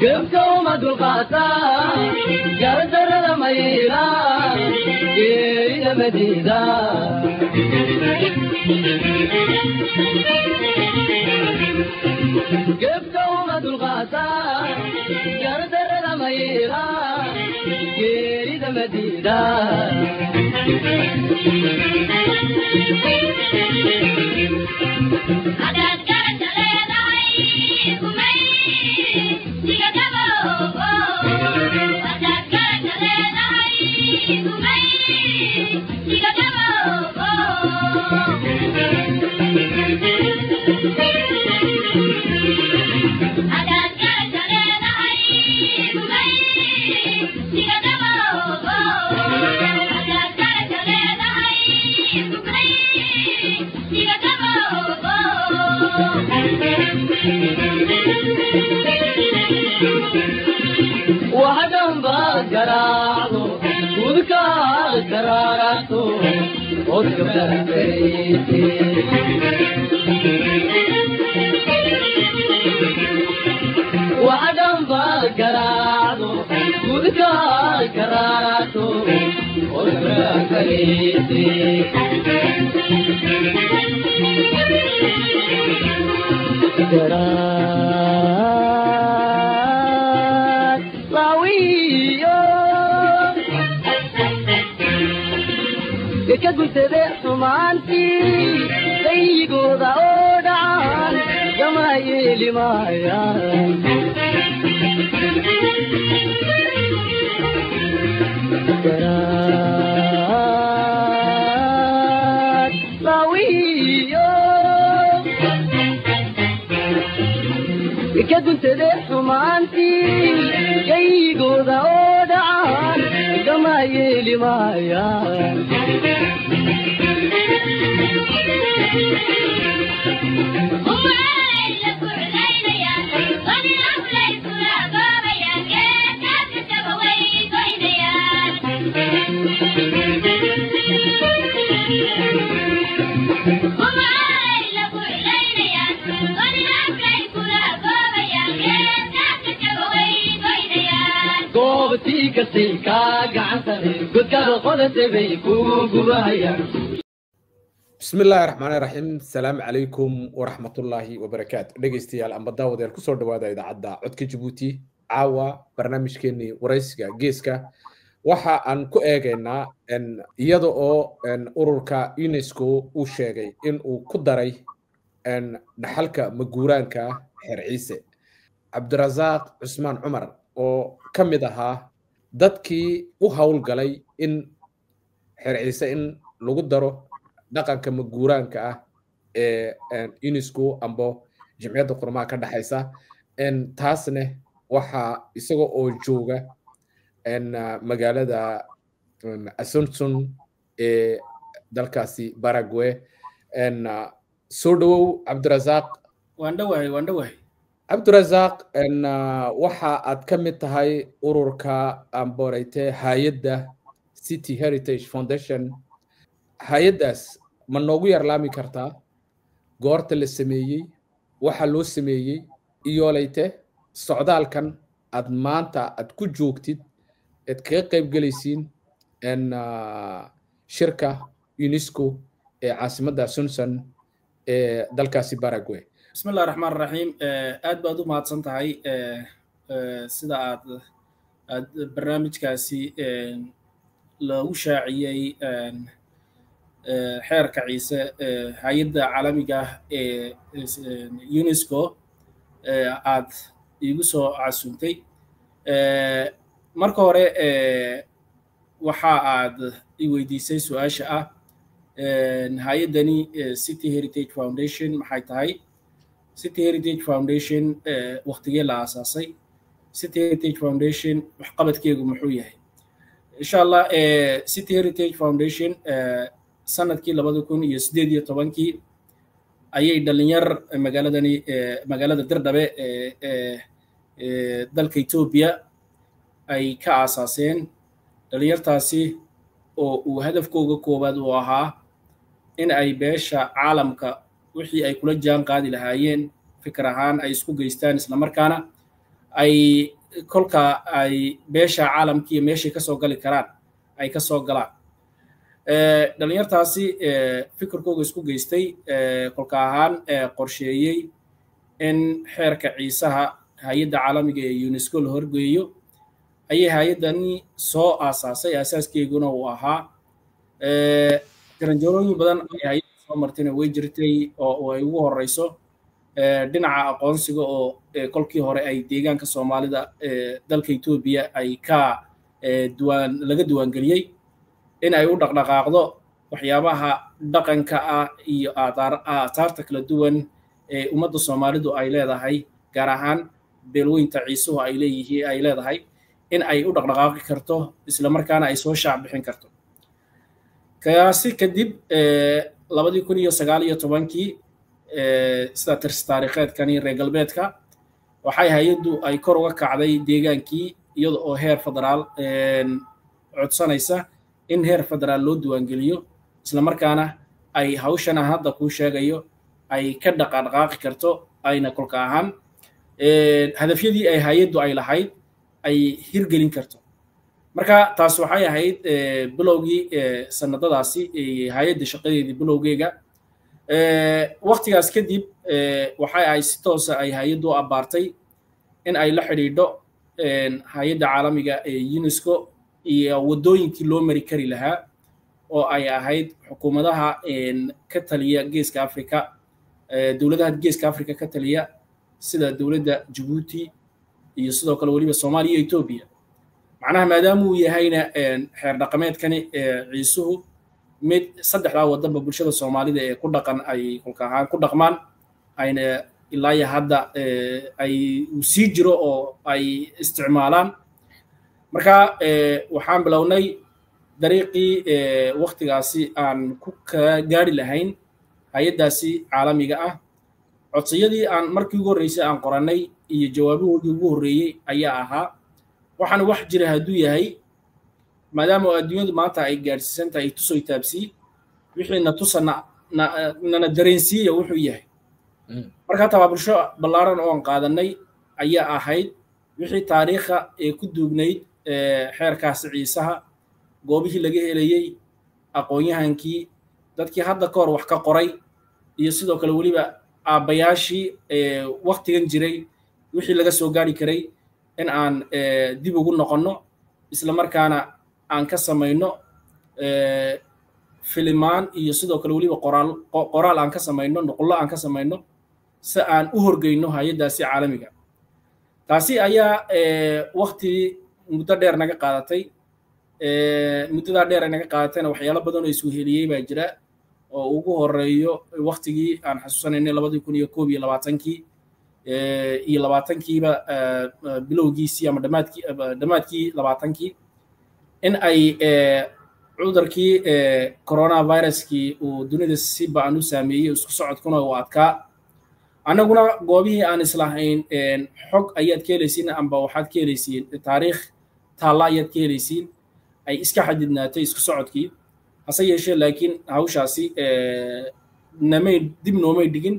قبكم القاتا قدر الميلا إلى مدينة قبكم القاتا قدر الميلا إلى مدينة وعدم بقرارو وذكار قراراتو وذكر بيتي وعدم بقرارو وذكار قراراتو وذكر بيتي قلت ذئت مانتي سيقوض أودعان جمايلي مايان كرات طويو قلت ذئت مانتي سيقوض أودعان جمايلي مايان تيكا قعنتني قد كانوا قلت بيكو قبايا. بسم الله الرحمن الرحيم. السلام عليكم ورحمة الله وبركاته. دقيستيال أم بداو ديال كسر دوادا إذا عدا عدك جيبوتي عاوا برنامج كيني ورئيسك جيسكا waxa aan ku eegaynaa iyada oo ururka UNESCO uu sheegay in uu ku daray dhaxalka maguuraanka Xeer Ciise Cabdirasaaq Cusmaan Cumar oo ka mid ahaa dadkii u hawlgalay in Xeer Ciise in lagu daro dhaqanka maguuraanka ah ee UNESCO ambo Jamciyadda Qurumaha ka dhaxaysa taasna waxa isaga oo jooga magaalada Asunción ee dalkaasi Paraguay soo dhawow Cabdirasaaq. waan dhawahay Cabdirasaaq waxa aad ka mid tahay ururka amboreyte hay'adda City Heritage Foundation. hay'addaas ma noogu yarlaami kartaa goorta la sameeyey, waxa loo sameeyey iyo leyte socdaalkan aad maanta aad ku joogtid ad kaga qayb galaysiin shirka UNESCO ee caasimadda Asunción ee dalkaasi Paraguay. بسم الله الرحمن الرحيم. aad baad u mahadsan tahay sida aad barnaamijkaasi loogu shaaciyay xeerka Ciise hay'adda caalamiga ah ee UNESCO aad igu soo casuuntay. marka hore waxa aad i weydiisay su'aasha ah hay'addani City Heritage Foundation maxay tahay. City Heritage Foundation waqtigee la aasaasay. City Heritage Foundation waxqabadkeegu muxuu yahay. insha Allah City Heritage Foundation sanadkii 2018 ayay dhalinyar magaalada Dirdhabe dalka Ethiopia ay ka aasaaseen. dhalinyartaasi oo uu hadafkooda koobaad u ahaa in ay beesha caalamka wixii ay kula jaan qaadi lahaayeen fikir ahaan ay isku geystaan isla markaana ay kolka ay beesha caalamkii meeshay ka soo gali karaan ay ka soo galaan dhalinyartaasi fikirkooga isku geystay kolka ahaan qorsheeyey in xeerka ciisaha hay'adda caalamiga ee UNESCO la horgeeyo ayay hay'addani soo aasaasay asaaskeeguna uu ahaa jaranjarooyin badan ay hay'adda soo martayna way jirtay oo ay ugu horeyso dhinaca aqoonsiga oo kolkii hore ay deegaanka Soomaalida dalka Itoobiya ay ka laga diiwaangeliyey in ay u dhaqdhaqaaqdo waxyaabaha dhaqanka ah iyo aasaarta kala duwan ee ummadda Soomaalidu ay leedahay gaar ahaan beelweynta ciisuhu ay leedahay in ay u dhaqdhaqaaqi karto isla markaana ay soo shaac bixin karto kaasi kadib 2019kii sida taariikheedkani reer galbeedka waxay hay'addu ay kor uga kacday deegaankii iyada oo heer federaal codsanaysa in heer federaal loo diiwaangeliyo isla markaana ay hawshana hadda kuu sheegayo ay ka dhaqdhaqaaqi karto ayna kolka ahaan hadafyadii ay hay'addu ay lahayd ay hirgelin karto marka taas waxay ahayd bilowgii sanadadaasi hay'adda shaqadeedii bilowgeega waqtigaas kadib waxay ay si toos ah ay hay'addu u abaartay in ay la xidhiidho hay'adda caalamiga ee UNESCO iyo wadooyinkii loo mari kari lahaa oo ay ahayd xukuumadaha ka taliya geeska Afrika dawladaha geeska Afrika ka taliya sida dawladda Djibouti iyo sidoo kale waliba Soomaaliya iyo Itoobiya macnaha maadaama uu yahayna xeer dhaqameedkani ciisuhu mid saddexda wadanba bulshada Soomaalida ee ku dhaqan ay kolka ahaan ku dhaqmaan ayna ilaa hadda ay u sii jiro oo ay isticmaalaan marka waxaan bilownay dariiqii waqtigaasi aan ku gaari lahayn hay'addaasi caalamiga ah codsiyadii aan markii ugu horreysay aan qoranay iyo jawaabahoodii ugu horreeyey ayaa ahaa waxaan wax jira hadduu yahay maadaama adduunyadu maanta ay gaarsiisan tahay tusoo taabsii wixii na tusana nana dareensiiya wuxuu yahay marka tababarasho ballaaran oo aan qaadanay ayaa ahayd wixii taariikha ee ku duugnayd xeerkaasi ciisaha goobihii laga helayay aqoon-yahankii dadkii hadda ka hor wax ka qoray iyo sidoo kale weliba aabbayaashii waqtigan jiray wixii laga soo gaari karay in aan dib ugu noqonno isla markaana aan ka samayno filimaan iyo sidoo kale weliba qoraal aan ka samayno nuqullo aan ka samayno si aan u horgeyno hay'addaasi caalamiga taasi ayaa waqti muddo dheer naga qaadatay muddadaa dheer ay naga qaadatayna waxyaalo badan oo isweheliyey baa jira oo ugu horeeyo waqtigii aan xasuusanaynay 2021kii iyo 20kiiba bilowgiisii ama dhammaadkii 20kii in ay cudurkii coronaviruskii uu dunida si ba'an u saameeyey isku socodkuna uu adkaa annaguna goobihii aan islahayn xog ayaad ka helaysiin amba waxaad ka helaysiin taariikh taalla ayaad ka helaysiin ay iska xadidnaatay isku socodkii hase yeeshee laakiin hawshaasi dib noomay dhigin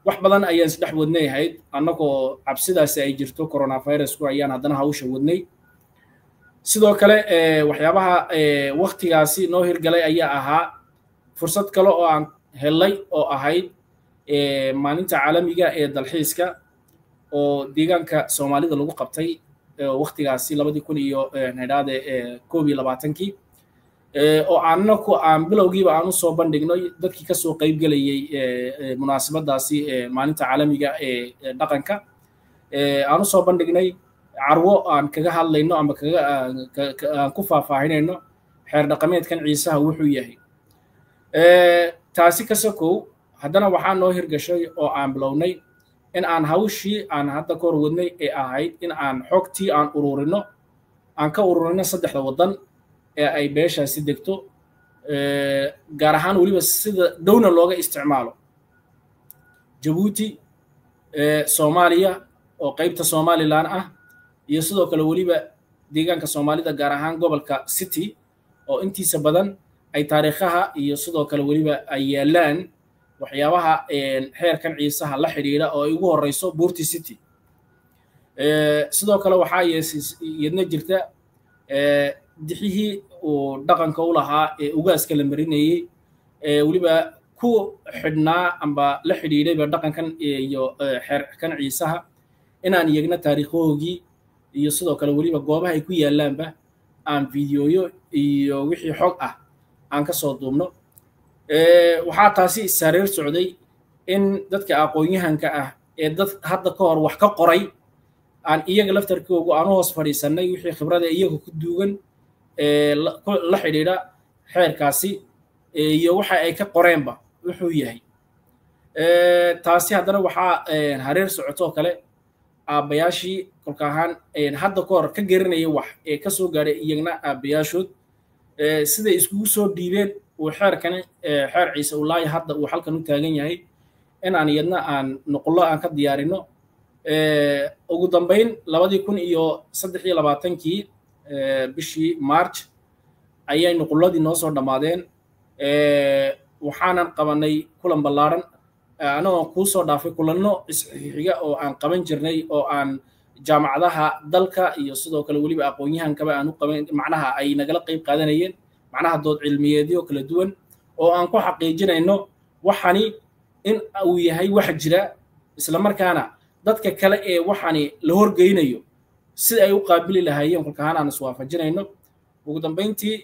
wax badan ayaan isdhex wadnay ahayd annagoo cabsidaasi ay jirto coronavirusku ayaan haddana hawsha wadnay sidoo kale waxyaabaha waqtigaasi noo hirgalay ayaa ahaa fursad kale oo aan helay oo ahayd maalinta caalamiga ee dalxiiska oo deegaanka Soomaalida lagu qabtay waqtigaasi 2021kii oo aan bilowgiiba aan u soo bandhignay dadkii ka soo qayb galayay munaasabadaasi maalinta caalamiga ee dhaqanka aan u soo bandhignay carwo aan kaga hadlayno ama aan ku faahfaahinayno xeer dhaqameedkan ciisaha wuxuu yahay taasi ka sokow haddana waxaa noo hirgashay oo aan bilownay in aan hawshii aan hadda ka hor wadnay ee ahayd in aan xogtii aan ururino aan ka ururino saddexda waddan ee ay beeshaasi degto gaar ahaan weliba sida dhowna looga isticmaalo Djibouti Soomaaliya oo qaybta Somaliland ah iyo sidoo kale weliba deegaanka Soomaalida gaar ahaan gobolka City oo intiisa badan ay taariikhaha iyo sidoo kale weliba ay yaalaan waxyaabaha xeerkan ciisaha la xiriira oo ay ugu horeyso Buurti City sidoo kale waxaa iyadna jirta dixihii uu dhaqanka u lahaa ee ugaaska la marinayey weliba ku xidhnaa amba la xidhiidhayba dhaqankan iyo xeerkan ciisaha inaan iyagna taariikhoogii iyo sidoo kale weliba goobaha ay ku yaalaanba aan fiidiyooyo iyo wixii xog ah aan ka soo duubno waxaa taasi saareer socday in dadka aqoon-yahanka ah ee dad hadda ka hor wax ka qoray aan iyaga laftarkoogu aan u hoos fadhiisannay wixii khibrada iyaga ku duugan la xidhiidha xeerkaasi iyo waxa ay ka qoreenba wuxuu yahay taasi haddana waxaa hareer socotoo kale aabbayaashii kolka ahaan hadda ka hor ka garanaya wax ee ka soo gaadhay iyagna aabbayaashood siday iskugu soo dhiibeen uu xeerkani xeer ciise ulaahi hadda uu halkan u taagan yahay in aan iyadna aan nuqullo aan ka diyaarino ugu dambayn 2023 bishii March ayay nuqulladii noo soo dhammaadeen waxaanan qabanay kulan ballaaran anagoo kuu soo dhaafay kulanno isxiixiga oo aan qaban jirnay oo aan jaamacadaha dalka iyo sidoo kale weliba aqoon-yahankaba aan u qaban macnaha ay nagala qayb qaadanayeen macnaha dood cilmiyeedyo kala duwan oo aan ku xaqiijinayno waxani in uu yahay wax jira isla markaana dadka kale ee waxani la horgeynayo sida ay u qaabili lahaayeen kolka aan iswaafajinayno ugu dambeyntii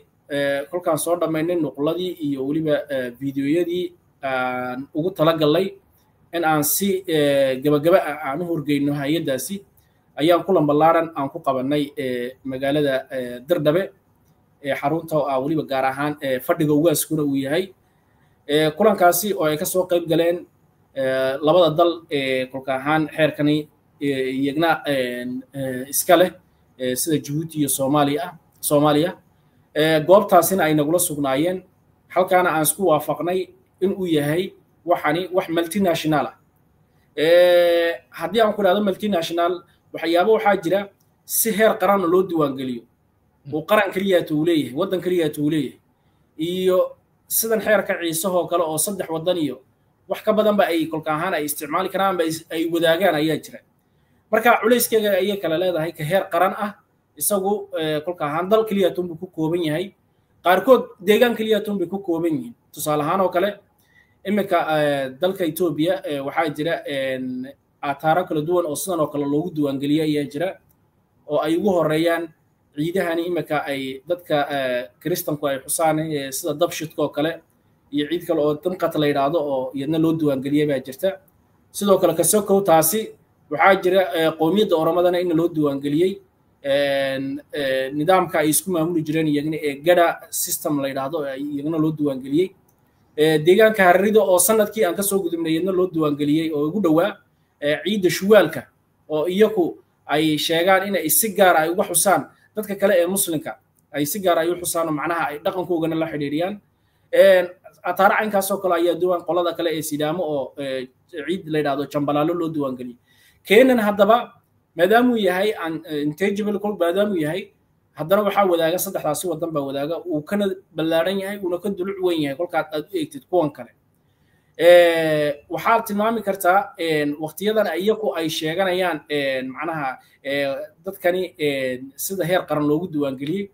kolkaan soo dhammaynay nuqladii iyo weliba fiidiyoyadii aan ugu talagalay in aan si gabagaba aan u horgeyno hay'adaasi ayaan kulan ballaaran aan ku qabanay magaalada Dirdhabe xarunta weliba gaar ahaan fadhiga ugaaskuna uu yahay kulankaasi oo ay ka soo qayb galeen labada dal kolka ahaan xeerkani iyagna iska leh sida Djibouti iyo Soomaaliya goobtaasina ay nagula sugnaayeen halkaana aan isku waafaqnay in uu yahay waxani wax multinational ah haddii aan ku dhahdo multinational waxyaabo waxaa jira si heer qaran loo diiwaangeliyo oo qaran kaliya uu leeyahay waddan kaliya uu leeyahay iyo sidan xeerka ciisahoo kale oo 3 waddan iyo wax ka badan ba ay kolka ahaan ay isticmaali karaan ba ay wadaagaan ayaa jira marka culeyskeega ay kala leedahay ka heer qaran ah isagu kolka ahaan dal kaliya tuu ku kooban yahay qaarkood deegaan kaliya tuu ku kooban yihiin tusaale ahaan oo kale imika dalka Ethiopia waxaa jira ataaro kala duwan oo sidan oo kale loogu diiwaangeliyay ayaa jira oo ay ugu horeeyaan ciidahani imika ay dadka kristanku ay xusaan sida dabshidka oo kale iyo ciid kale oo damqat la yiraahdo oo iyadna loo diiwaangeliyay baa jirta sidoo kale ka sokow taasi waxaa jira qowmiyadda Oromadana in loo diiwaangeliyay nidaamka ay isku maamuli jireen iyagna gada system la yiraahdo iyagna loo diiwaangeliyay deegaanka Harrido oo sanadkii aan ka soo gudubnay iyadna loo diiwaangeliyay oo ugu dhawaa ciidda Shuwaalka oo iyagu ay sheegaan in ay si gaar ah uga xusaan dadka kale ee muslimka ay si gaar ah u xusaan macnaha ay dhaqankoogana la xiriiriyaan ataara caynkaas oo kale ayaa duwan qolada kale ee Sidaamo oo ciid la yiraahdo Jambalaalo loo diiwaangeliyay keenan haddaba maadaama uu yahay intangible kul maadaama uu yahay haddana waxaa wadaaga saddexdaasi waddan baa wadaaga uu kana ballaaran yahay una ka duluc weyn yahay kolkaad aad u eegtid kuwan kale waxaad tilmaami kartaa waqtiyadan iyagu ay sheeganayaan macnaha dadkani sida heer qaran loogu diiwaangeliyay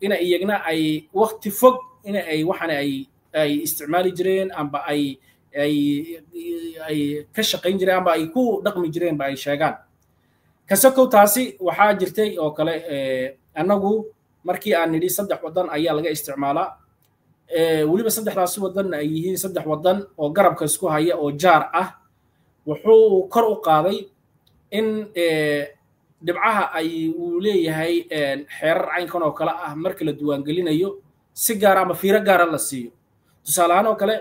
in iyagna ay waqti fog in ay waxan ay isticmaali jireen amba ay ka shaqayn jireen amba ay ku dhaqmi jireen ba ay sheegaan kasakow taasi waxaa jirtay oo kale annagu markii aan nidhi 3 waddan ayaa laga isticmaalaa weliba 3daasi waddan ay yihiin 3 waddan oo garabka isku haya oo jaar ah wuxuu kor u qaaday in dhibcaha ay uu leeyahay xeerar caynkan oo kale ah marka la diiwaangelinayo si gaar ama fiiro gaar ah la siiyo tusaale ahaan oo kale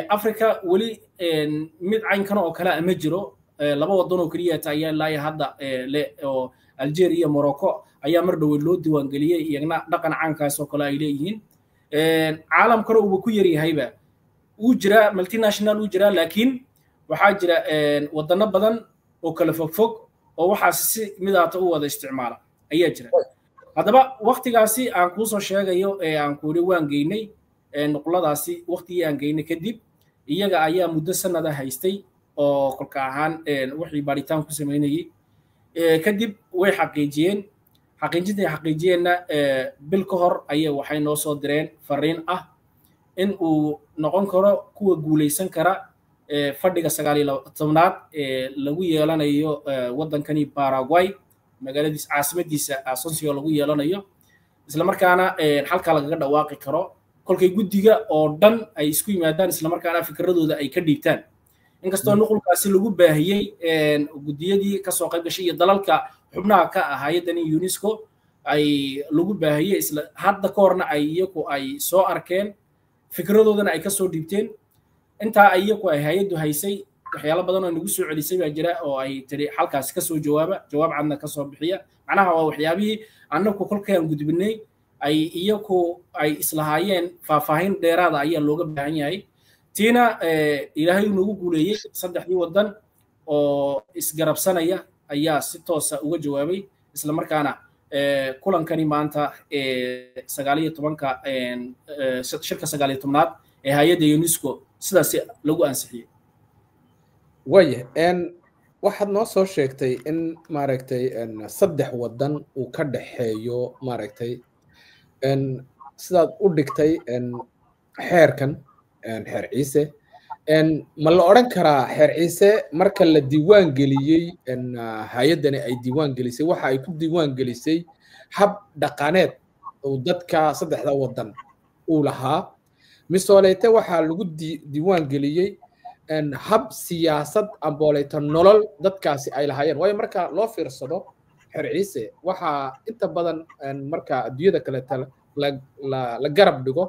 Afrika weli mid caynkan oo kale ma jiro laba waddan oo kaliya ayaa ilaa hadda oo Algeria iyo Morocco ayaa mar dhow loo diiwaangeliyay iyagna dhaqan caankaas oo kale ay leeyihiin caalamkana uu ku yar yahayba uu jira multinational uu jira laakiin waxaa jira waddanno badan oo kala fogfog oo waxaas si midaata u wada isticmaala ayaa jira haddaba waqtigaasi aan ku soo sheegayo aan ku waan geynay nuqladaasi waqtigii aan geynay kadib iyaga ayaa muddo sanad ah haystay oo kolka ahaan wixii baaritaan ku sameynayay kadib way xaqiijiyeenna bil ka hor ayay waxay noo soo direen fariin ah in uu noqon karo kuwa guulaysan kara fadhiga 19aad ee lagu yeelanayo waddankani Paraguay magaaladiisa caasimadiisa Asunción lagu yeelanayo isla markaana halka laga dhawaaqi karo kolkay guddiga oo dhan ay isku yimaadaan isla markaana fikradooda ay ka dhiibtaan inkastoo nuqulkaasi lagu baahiyay guddiyadii ka soo qayb gashay iyo dalalka xubnaha ka ah hay'adani UNESCO ay lagu baahiyay isla hadda ka horna ay iyagu ay soo arkeen fikradoodana ay ka soo dhiibteen intaa ay iyagu ay hay'adu haysay waxyaalo badan oo nagu soo celisay baa jira oo ay tiri halkaas ka soo jawaab cadna ka soo bixiya macnaha waa waxyaabihii annagu kolkaan gudbinay ay iyagu ay islahaayeen faahfaahin dheeraada ayaa looga baahan yahay tiina ilaahay nagu guuleeyay saddexdii waddan oo isgarabsanaya ayaa si toosa uga jawaabay isla markaana kulankani maanta 19ka shirka 19aad ee hay'adda UNESCO sidaas lagu ansixiyay waya waxaad noo soo sheegtay in maaragtay saddex waddan uu ka dhaxeeyo maaragtay sidaad u dhigtay xeerkan xeer ciise ma la odhan karaa xeer ciise marka la diiwaan geliyey hay'addani ay diiwaan gelisay waxa ay ku diiwaan gelisay hab dhaqaneed oo dadka saddexda waddan uu lahaa misooleyte waxaa lagu diiwaan geliyey hab siyaasad ambooleyta nolol dadkaasi ay lahaayeen waayo marka loo fiirsado xeer ciise waxaa inta badan marka adduunyada kaleeta la garab dhigo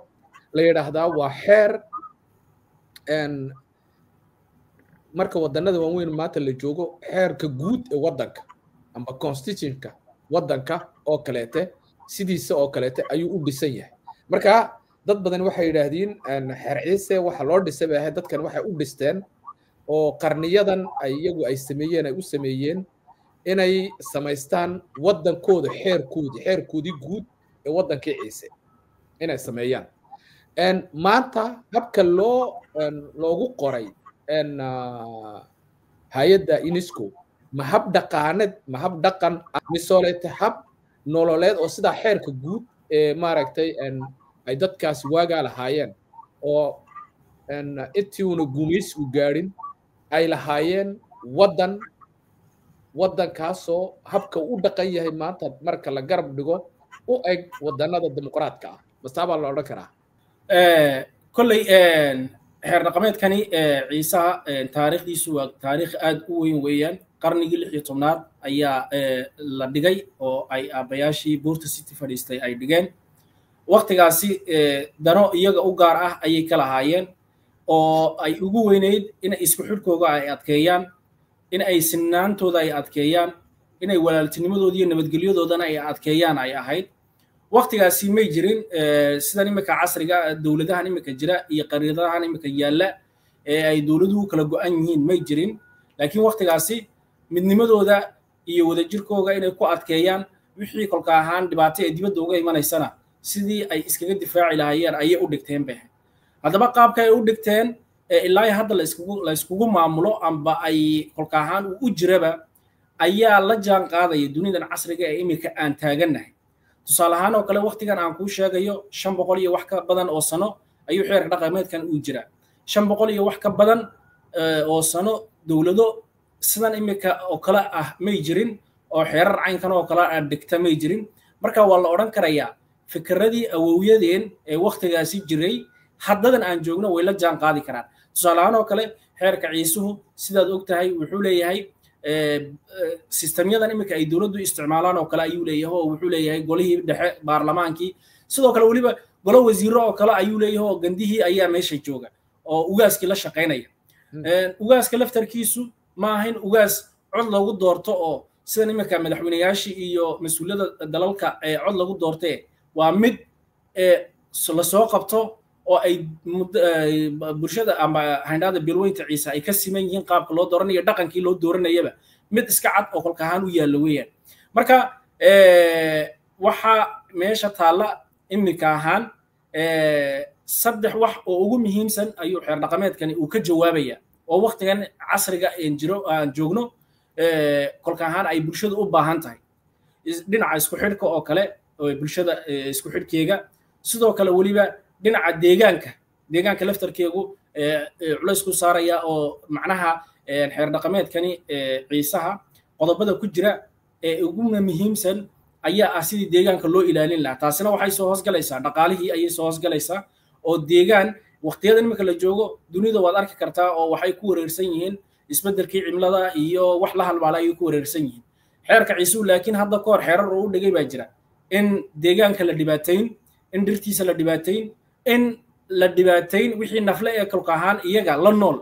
la yidhaahdaa waa xeer marka waddanada waaweyn maanta la joogo xeerka guud ee waddanka amba constitutionka waddanka oo kaleete sidiisa oo kaleete ayuu u dhisan yahay marka dad badan waxay yidhaahdeen xeer ciise waxa loo dhisay baa dadkan waxay u dhisteen oo qarniyadan ay iyagu ay sameeyeen ay u sameeyeen inay samaystaan waddankooda xeerkoodii guud ee waddankii ciise inay sameeyaan maanta habka loogu qoray hay'adda UNESCO ma hab dhaqaaneed ma hab dhaqan misooleyte hab nololeed oo sidaa xeerka guud ee maaragtay ay dadkaasi waagaa lahaayeen oo intii uuna gumaysigu gaadhin ay lahaayeen waddankaasoo habka u dhaqan yahay maanta marka la garab dhigo u eg waddannada dimuqraadka ah mastaabaa la odhan karaa kolley xeer dhaqameedkani ciisaha taariikhdiisu waa taariikh aad u weyn weeyaan qarnigii 16aad ayaa la dhigay oo ay aabbayaashii buurta city fadhiistay ay dhigeen waqtigaasi dano iyaga u gaar ah ayay ka lahaayeen oo ay ugu weynayd in isku xidhkooga ay adkeeyaan in ay sinnaantooda ay adkeeyaan inay walaaltinimadooda iyo nabadgelyadoodana ay adkeeyaan ay ahayd waqtigaasi may jirin sidan imika casriga dawladahan imika jira iyo qariiradahan imika yaalla ee ay dawladuhu kala go'an yihiin may jirin laakiin waqtigaasi midnimadooda iyo wadajirkooga inay ku adkeeyaan wixii kolka ahaan dhibaato ee dibadda uga imanaysana sidii ay iskaga difaaci lahaayeen ayay u dhigteen bay haddaba qaabka ay u dhigteen ilaa hadda la iskugu maamulo amba ay kolka ahaan u jiraba ayaa la jaan qaadaya dunidan casriga ee imika aan taagannahay tusaale ahaan oo kale waqtigan aan kuu sheegayo 500 iyo wax ka badan oo sano ayuu xeerka dhaqameedkan uu jira 500 iyo wax ka badan oo sano dawlado sidan imika oo kale ah may jirin oo xeerar caynkan oo kale ah dhigta may jirin marka waa la odhan karayaa fikradii awowyadeen ee waqtigaasi jiray haddadan aan joogno way la jaan qaadi karaan tusaale ahaan oo kale xeerka ciisuhu sidaad ogtahay wuxuu leeyahay sistemyadan imika ay dawladdu isticmaalaan oo kale ayuu leeyahay oo wuxuu leeyahay golihii dhexe baarlamaankii sidoo kale weliba golo wasiiro oo kale ayuu leeyahay oo gandihii ayaa meesha jooga oo ugaaskii la shaqaynaya ugaaska laftarkiisu ma ahayn ugaas cod lagu doorto oo sidan imika madaxweynayaashii iyo mas-uuliyadda dalalka ee cod lagu doortee waa mid la soo qabto oo ay bulshada ama hayndaada bilweynta ciise ay ka siman yihiin qaabka loo dooranayo dhaqankii loo dooranayaba mid iska cad oo kolka ahaan u yaalla weeyaan marka waxa meesha taalla imika ahaan saddex wax oo ugu muhiimsan ayuu xeer dhaqameedkani uu ka jawaabaya oo waqtigan casriga aan joogno kolka ahaan ay bulshada u baahan tahay dhinaca isku xidhka oo kale oo bulshada isku xidhkeega sidoo kale weliba dhinaca deegaanka laftarkeegu culays ku saaraya oo macnaha xeer dhaqameedkani ciisaha qodobada ku jira ee ugu muhiimsan ayaa ah sidii deegaanka loo ilaalin lahaa taasina waxay soo hoosgalaysaa dhaqaalihii ayay soo hoosgalaysaa oo deegaan waqtiyada imika la joogo dunida waad arki kartaa oo waxay ku wareersan yihiin isbeddelkii cimilada iyo wax la halmaala ayay ku wareersan yihiin xeerka ciisuhu laakiin hadda ka hor xeerar uu dhigay baa jira in deegaanka la dhibaatayn in dhirtiisa la dhibaatayn in la dhibaatayn wixii nafle ee kolka ahaan iyaga la nool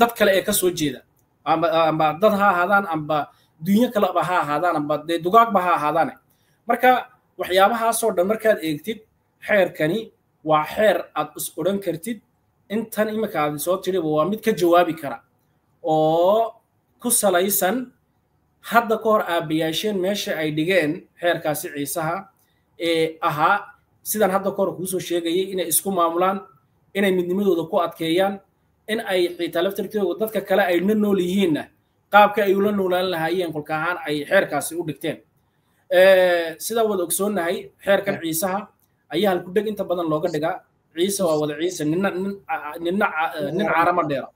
dad kale ee ka soo jeeda amba dad ha ahaadaan amba dunyo kaleba ha ahaadaan amba dee dugaagba ha ahaadaane marka waxyaabahaasoo dhan markaad eegtid xeerkani waa xeer aad is odhan kartid intan imika aad soo tiriba waa mid ka jawaabi kara oo ku salaysan hadda ka hor aabayaasheen meesha ay dhigeen xeerkaasi ciisaha ee ahaa sidan hadda ka hor kuu soo sheegayay inay isku maamulaan inay midnimadooda ku adkeeyaan in ay xitaa laftarkooda dadka kale ay la nool yihiinna qaabka ay ula noolaan lahaayeen kolka ahaan ay xeerkaasi u dhigteen sidaa wada ogsoonnahay xeerkan ciisaha ayaa halkudheg inta badan looga dhigaa ciise waa wada ciise nin caarama dheera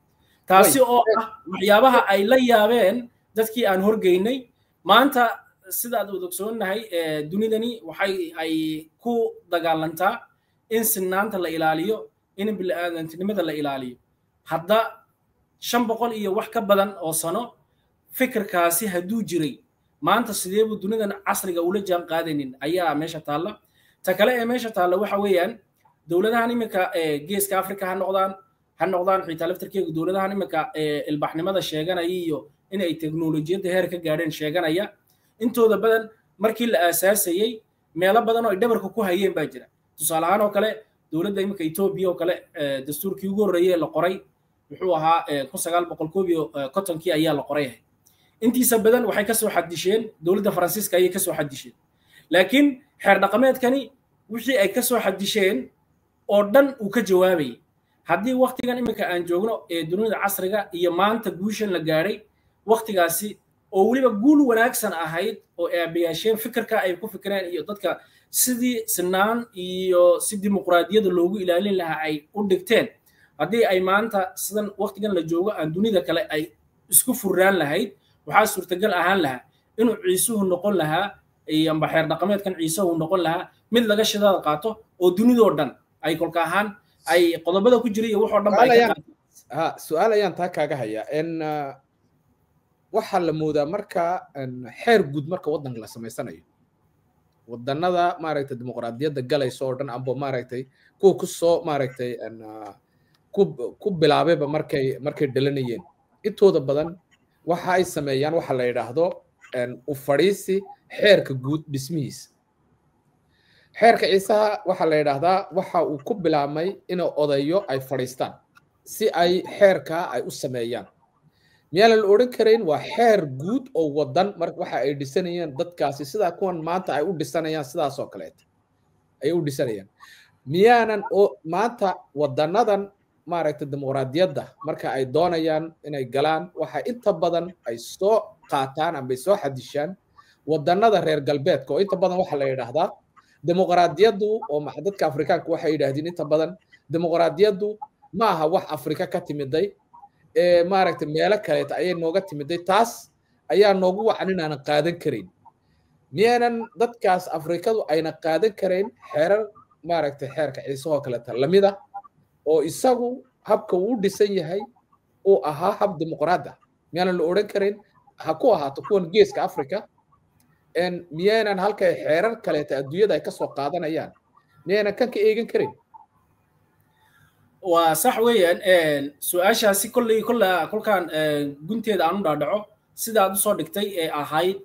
taasi oo ah waxyaabaha ay la yaabeen dadkii aan horgeynay maanta sidaad wada ogsoonnahay dunidani waxay ay ku dagaalantaa in sinaanta la ilaaliyo in bini'aadantinimada la ilaaliyo hadda 500 iyo wax ka badan oo sano fikirkaasi hadduu jiray maanta sidee buu dunidan casriga ula jaan qaadanin ayaa meesha taalla ta kale ee meesha taalla waxa weeyaan dowladahan imika geeska afrika ha noqdaan xitaa laftarkeegu dowladahan imika ilbaxnimada sheeganaya iyo in ay teknolojiyadda heer ka gaadheen sheeganaya intooda badan markii la aasaasayey meelo badan oo ay dhabarka ku hayeen baa jira tusaale ahaan oo kale dowladda imika Ethiopia oo kale dastuurkii ugu horreeyay la qoray wuxuu ahaa 1951 ayaa la qoray intiisa badan waxay ka soo xadisheen dowladda Faransiiska ayay ka soo xadisheen laakiin xeer dhaqameedkani wixii ay ka soo xadisheen oo dhan uu ka jawaabay haddii waqtigan imika aan joogno ee dunida casriga iyo maanta guushan la gaaray waqtigaasi oo weliba guul wanaagsan ahayd oo aabayaasheen fikirka ay ku fikireen iyo dadka sidii sinaan iyo si dimuqraadiyadda loogu ilaalin lahaa ay u dhigteen haddii ay maanta sidan waqtigan la joogo aan dunida kale ay isku furraan lahayd waxaa suurtagal ahaan lahaa inuu ciisuhu noqon lahaa amba xeer dhaqameedkan ciisuhu noqon lahaa mid laga shidaada qaato oo dunidoo dhan ay kolka ahaan ay qodobada ku jira iyo waxoo dhan ba ay ka qaataan su'aal ayaan taa kaaga hayaa in waxaa la moodaa marka xeer guud marka waddanka la samaysanayo waddanada maaragtay dimuqraadiyadda galayso oo dhan amba maaragtay kuwa ku soo maaragtay ku bilaabayba markay dhalanayeen intooda badan waxa ay sameeyaan waxa la yidhaahdo u fadhiisi xeerka guud dhismihiisa xeerka ciisaha waxa la yidhaahdaa waxa uu ku bilaabmay inuu odayo ay fadhiistaan si ay xeerka ay u sameeyaan miyaanan la odhan karayn waa xeer guud oo waddan marka waxa ay dhisanayaan dadkaasi sidaa kuwan maanta ay u dhisanayaan sidaas oo kaleeta ay u dhisanayaan miyaanan maanta waddanadan maaragtay dimuqraadiyadda marka ay doonayaan inay galaan waxa inta badan ay soo qaataan amba ay soo xadishaan waddanada reer galbeedka oo inta badan waxa la yidhaahdaa dimuqraadiyaddu oo dadka afrikaanka waxay yidhaahdeen inta badan dimuqraadiyaddu ma aha wax afrika ka timiday maaragtay meelo kaleeta ayay nooga timiday taas ayaa noogu wacan inaanan qaadan karayn miyaanan dadkaas afrikadu ayna qaadan karayn xeerar maaragtay xeerka ciisahoo kaleeta lamida oo isagu habka uu dhisan yahay uu ahaa hab dimuqraada miyaanan la odhan karayn ha ku ahaato kuwan geeska afrika miyaanan halkay xeerar kaleeta adduunyada ay ka soo qaadanayaan miyaanan kan ka eegan karayn waa sax weeyaan su-aashaasi kolkaan gunteeda aan u dhaadhaco sida aad usoo dhigtay ee ahayd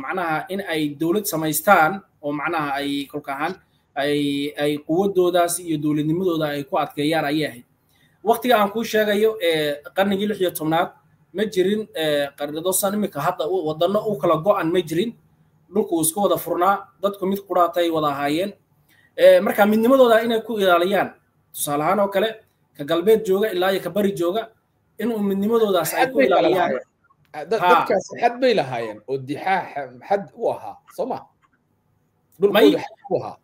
macnaha in ay dowlad samaystaan oo macnaha ay kolka ahaan ay quwadoodaas iyo dowladnimadooda ay ku adkeeyaan ayay ahayd waqtiga aan kuu sheegayo qarnigii 16aad ma jirin qarnidosan imika hadda wadano u kala go'an ma jirin dhulku isku wada furnaa dadku mid quraatay wada ahaayeen marka midnimadooda inay ku ilaaliyaan tusaale ahaan oo kale ka galbeed jooga ilaa iyo ka bari jooga inuu midnimadoodaas ay ku ilaaliyaan dadkaas xad bay lahaayeen oo dixaax xad u ahaa Soomaa may dhulkooda xad u ahaa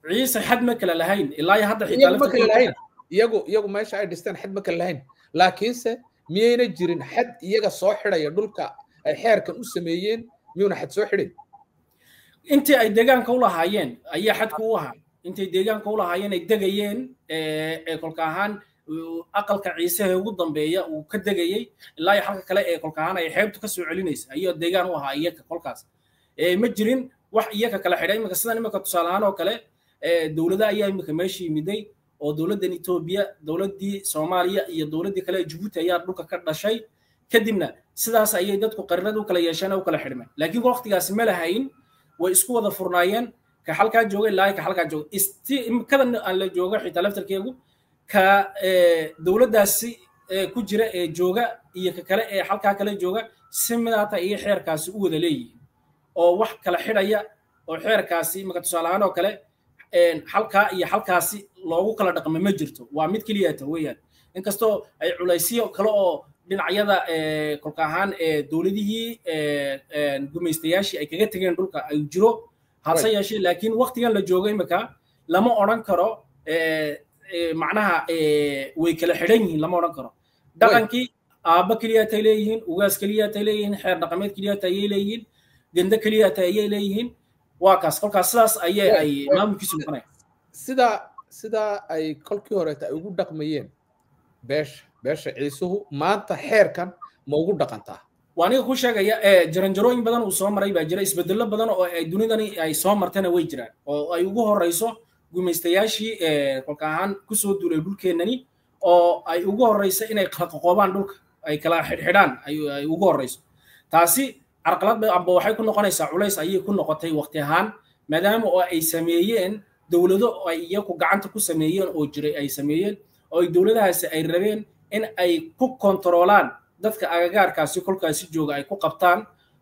ciise xad ma kala lahayn ilaa hadda iyagu ma kala lahayn iyagu meesha ay dhistaan xad ma kala lahayn laakiinse miyayna jirin xad iyaga soo xidhaya dhulka ay xeerkan u sameeyeen miyuuna xad soo xidhin intii ay deegaanka u lahaayeen ayaa xadku u ahaa intay deegaanka u lahaayeen ay degayeen kolka ahaan aqalka ciise ee ugu dambeeya uu ka degayay ilaa iyo halka kale ee kolka ahaan ay xeebtu ka soo celinaysa ayaa deegaan u ahaa iyaga kolkaas ma jirin wax iyaga kala xidhay imika sidan imika tusaale ahaan oo kale dowladda ayaa imika meeshii yimiday oo dowladdan Itoobiya dowladdii Soomaaliya iyo dowladdii kale ee Djibouti ayaa dhulka ka dhashay kadibna sidaas ayay dadku qarinada u kala yeesheen oo kala xidhmeen laakiin waqtigaas ma lahayn way isku wada furnaayeen ka halkaa jooga ilaa ka halkaa jooga imikadan aan la jooga xitaa laftarkeegu ka dowladdaasi ku jira ee jooga iyo ka kale ee halkaa kale jooga si midaata iyo xeerkaasi u wada leeyihiin oo wax kala xidhaya oo xeerkaasi imika tusaale ahaan oo kale halkaa iyo halkaasi loogu kala dhaqmo ma jirto waa mid keliya ta weeyaan inkastoo ay culaysyo kale oo dhinacyada kolka ahaan dowladihii gumaystayaashii ay kaga tageen dhulka ay jiro hase yeeshee laakiin waqtigan la joogo imika lama odhan karo macnaha way kala xidhan yihiin lama odhan karo dhaqankii aabba keliya tay leeyihiin ugaas keliya tay leeyihiin xeer dhaqameed keliya tay leeyihiin ganda keliya tay leeyihiin waa kaas kolkaas sidaas ayay ay maamulkiisu noqonayaan sida ay kolkii horeeta ay ugu dhaqmayeen beesha ciisuhu maanta xeerkan ma ugu dhaqantaa waa aniga ku sheegaya jaranjarooyin badan uu soo maray baa jira isbedello badan oo ay dunidani ay soo martana way jiraan oo ay ugu horeyso gumaystayaashii kolka ahaan kusoo duulay dhulkeennani oo ay ugu horeyso inay qoqoobaan dhulka ay kala xidhxidhaan ay ugu horeyso taasi carqalad amba waxay ku noqonaysaa culays ayay ku noqotay waqti ahaan maadaama oo ay sameeyeen dowlado ay iyagu gacanta ku sameeyeen oo jiray ay sameeyeen oo ay dowladahaasi ay rabeen in ay ku kontroolaan dadka agagaarkaasi kolkaasi jooga ay ku qabtaan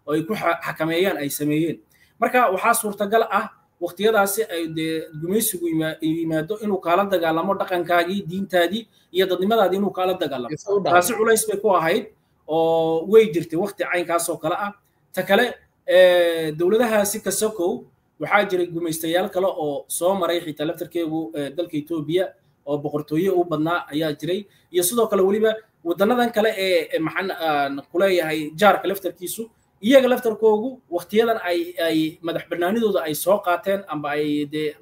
oo ay ku xakameeyaan ay sameeyeen marka waxaa suurtagal ah waqtiyadaasi ay gumaysigu yimaado inuu kaala dagaalamo dhaqankaagii diintaadii iyo dadnimadaadii inuu kaala dagaalamo taasi culays bay ku ahayd oo way jirtay waqti caynkaas oo kale ah ta kale dowladahaasi ka sokow waxaa jiray gumaystayaal kale oo soo maray xitaa laftarkeegu dalka Itoobiya oo boqortooyo u badnaa ayaa jiray iyo sidoo kale waliba wadanadan kale ee maxaan ku leeyahay jaarka laftarkiisu iyaga laftarkoogu waqtiyadan ay madax banaanidooda ay soo qaateen amba ay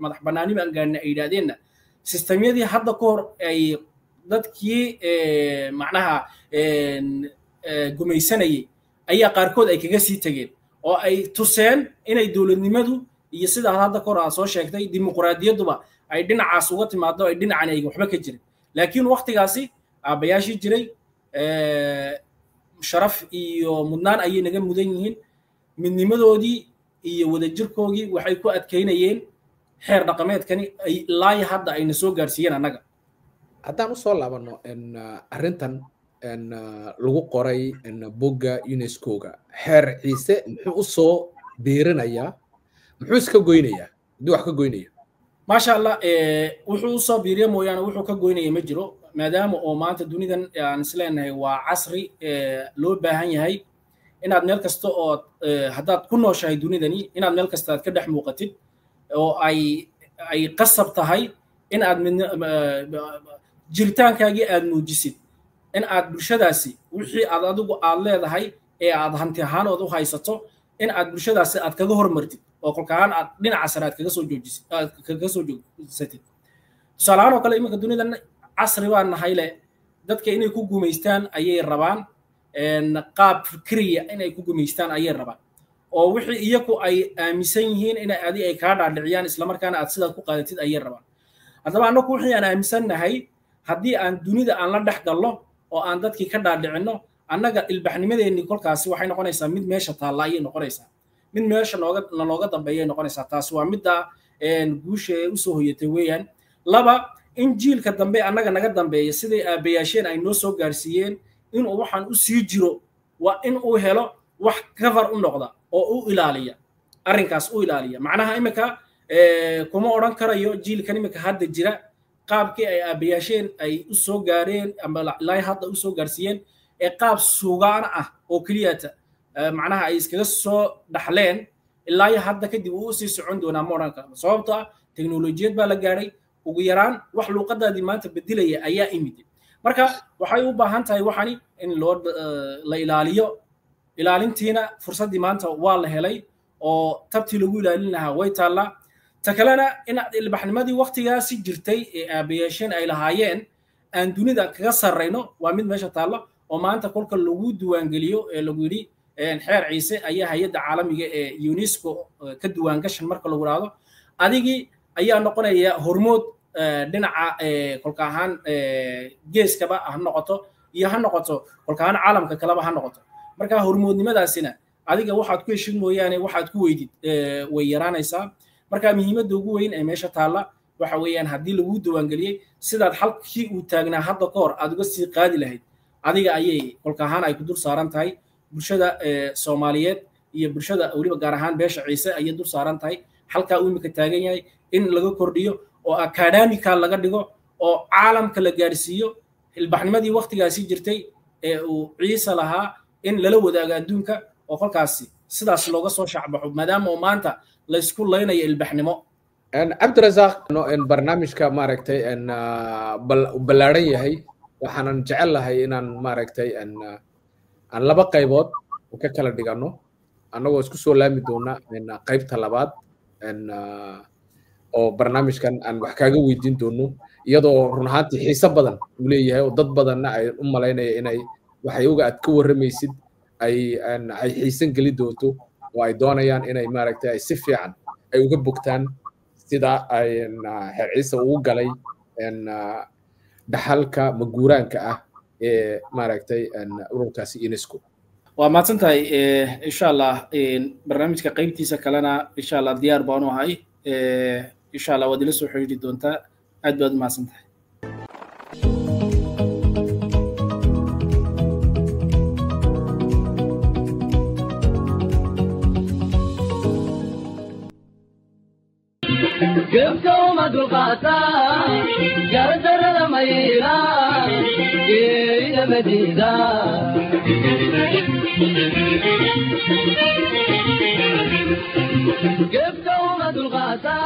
madax banaani aan gaarnay ay yiraahdeen sistemyadii hadda ka hor ay dadkii macnaha gumaysanayay ayaa qaarkood ay kaga sii tageen oo ay tuseen inay dowladnimadu iyo sida hadda ka hor aan soo sheegtay dimuqraadiyaduba ay dhinacaas uga timaado ay dhinacan ay waxba ka jirin laakiin waqtigaasi aabayaashii jiray sharaf iyo mudnaan ayay naga mudan yihiin midnimadoodii iyo wadajirkoogii waxay ku adkeynayeen xeer dhaqameedkani ilaa hadda ayna soo gaarsiiyeen annaga haddaan usoo laabano arrintan lagu qoray bogga UNESCO-ga xeer ciise muxuu usoo biirinayaa muxuu iska goynayaa haddii wax ka goynaya maasha allah wuxuu usoo biiriya mooyaane wuxuu ka goynaya ma jiro maadaama oo maanta dunidan aan isleenahay waa casri loo baahan yahay inaad meel kasta oo haddaad ku nooshahay dunidani inaad meel kasta aad ka dhex muuqatid oo ay qasab tahay in aad jiritaankaagii aad muujisid in aad bulshadaasi wixii aad adigu aad leedahay ee aad hanti ahaanood u haysato in aad bulshadaasi aad kaga hormartid oo kolkaan aad dhinaca sare aad kaga soo joogsatid tusaale ahaan oo kale iminka dunidan casri baan nahay leh dadka inay ku gumaystaan ayay rabaan qaab fikriya inay ku gumaystaan ayay rabaan oo wixii iyagu ay aaminsan yihiin in adi ay kaa dhaadhiciyaan islamarkaana aad sidaad ku qaadatid ayay rabaan haddaba annagu wixii aan aaminsannahay haddii aan dunida aan la dhex gallo oo aan dadkii ka dhaadhicinno annaga ilbaxnimadeenni kolkaasi waxay noqonaysaa mid meesha taalla ayay noqonaysaa mid meesha nalooga dambeeyay noqonaysaa taasi waa midda guusha ee usoo hoyatay weeyaan laba in jiilka dambe annaga naga dambeeya siday aabayaasheen ay noo soo gaarsiiyeen inuu waxaan u sii jiro waa in uu helo wax cover u noqda oo u ilaaliya arrinkaas u ilaaliya macnaha imika kuma odhan karayo jiilkan imika hadda jira qaabkii ay aabayaasheen ay u soo gaareen ama ilaa hadda u soo gaarsiiyeen ee qaab suugaan ah oo keliyata macnaha ay iskaga soo dhaxleen ilaa hadda kadib uu sii socon doonaa mooranka sababtoo ah teknolojiyad baa la gaaray ugu yaraan wax luuqadaadii maanta bedelaya ayaa imid marka waxay u baahan tahay waxani in loo la ilaaliyo ilaalintiina fursadii maanta waa la helay oo tabtii lagu ilaalin lahaa way taallaa ta kalena in ilbaxnimadii waqtigaasi jirtay ee aabayaasheen ay lahaayeen aan dunida kaga sarrayno waa mid meesha taalla oo maanta kolka lagu diiwaangeliyo ee lagu yidhi xeer ciise ayaa hay-adda caalamiga ee UNESCO ka diiwaangashan marka lagu yidhaahdo adigii ayaa noqonaya hormood dhinaca kolka ahaan geeskaba ha noqoto iyo ha noqoto kolka ahaan caalamka kaleba ha noqoto marka hormoodnimadaasina adiga waxaad ku heshin mooyaane waxaad ku weydid way yaraanaysaa marka muhiimadda ugu weyn ee meesha taalla waxa weeyaan haddii lagu diiwaangeliyey sidaad halkii uu taagnaa hadda ka hor aad uga sii qaadi lahayd adiga ayay kolka ahaan ay ku dul saaran tahay bulshada Soomaaliyeed iyo bulshada waliba gaar ahaan beesha Ciise ayay dul saaran tahay halka uu imika taagan yahay in laga kordhiyo oo academical laga dhigo oo caalamka la gaarsiiyo ilbaxnimadii waqtigaasi jirtay ee uu Ciise lahaa in lala wadaago adduunka oo kolkaasi sidaas looga soo shacbaxo maadaama oo maanta la isku leynayo ilbaxnimo cabdirasaaq in barnaamijka maaragtay ballaaran yahay waxaanan jecel lahay inaan maaragtay aan laba qaybood ka kala dhigano annagoo isku soo laami doona qaybta labaad oo barnaamijkan aan wax kaaga weydiin doono iyadoo run ahaantii xiiso badan uu leeyahay oo dad badanna ay u malaynaya inay waxayuga aad ka warramaysid ay xiisan geli doonto oo ay doonayaan inay maaragtay ay si fiican ay uga bogtaan sida ay Heer Ciise ugu galay dhaxalka maguuraanka ah ee maaragtay ururkaasi UNESCO waa maadsantahay insha Allah barnaamijka qaybtiisa kalena insha Allah diyaar baan u ahay insha Allah waad ila soo xiriiri doontaa aad baad u maadsantahay قبكم القاتا قردر الميلا إلى مدينة قبكم القاتا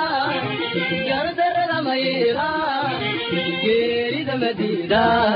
قردر الميلا إلى مدينة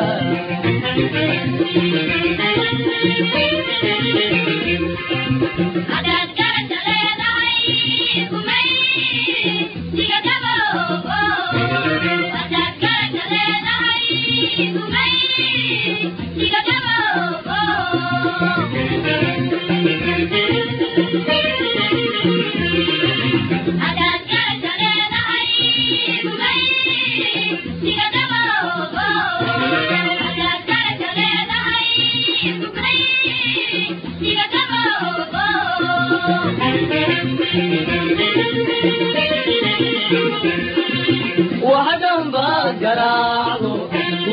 وحدهم بقراعه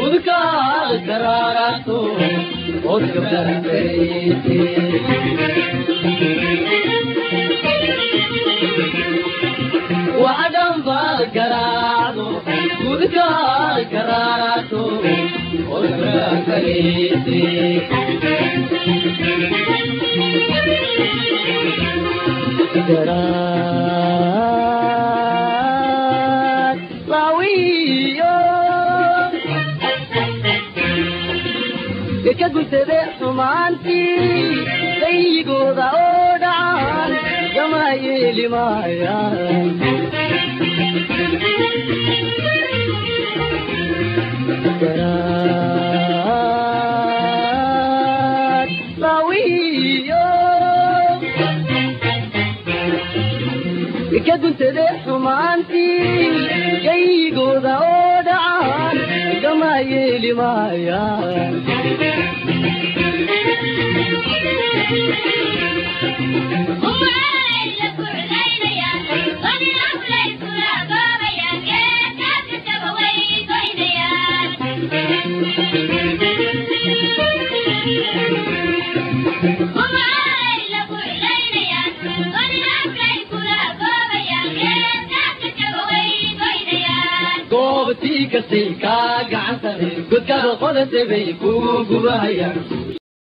وذكار قرارته وذكر بيتي وحدهم بقراعه وذكار قرارته وذكر بيتي كقلت بحمانتي سيقوض أودعان جمايلي مايان كرات طويو كقلت بحمانتي سيقوض أودعان جمايلي مايان goobtii kastay kaa gacan sare godkaada qodantay bay kugu gubahayaan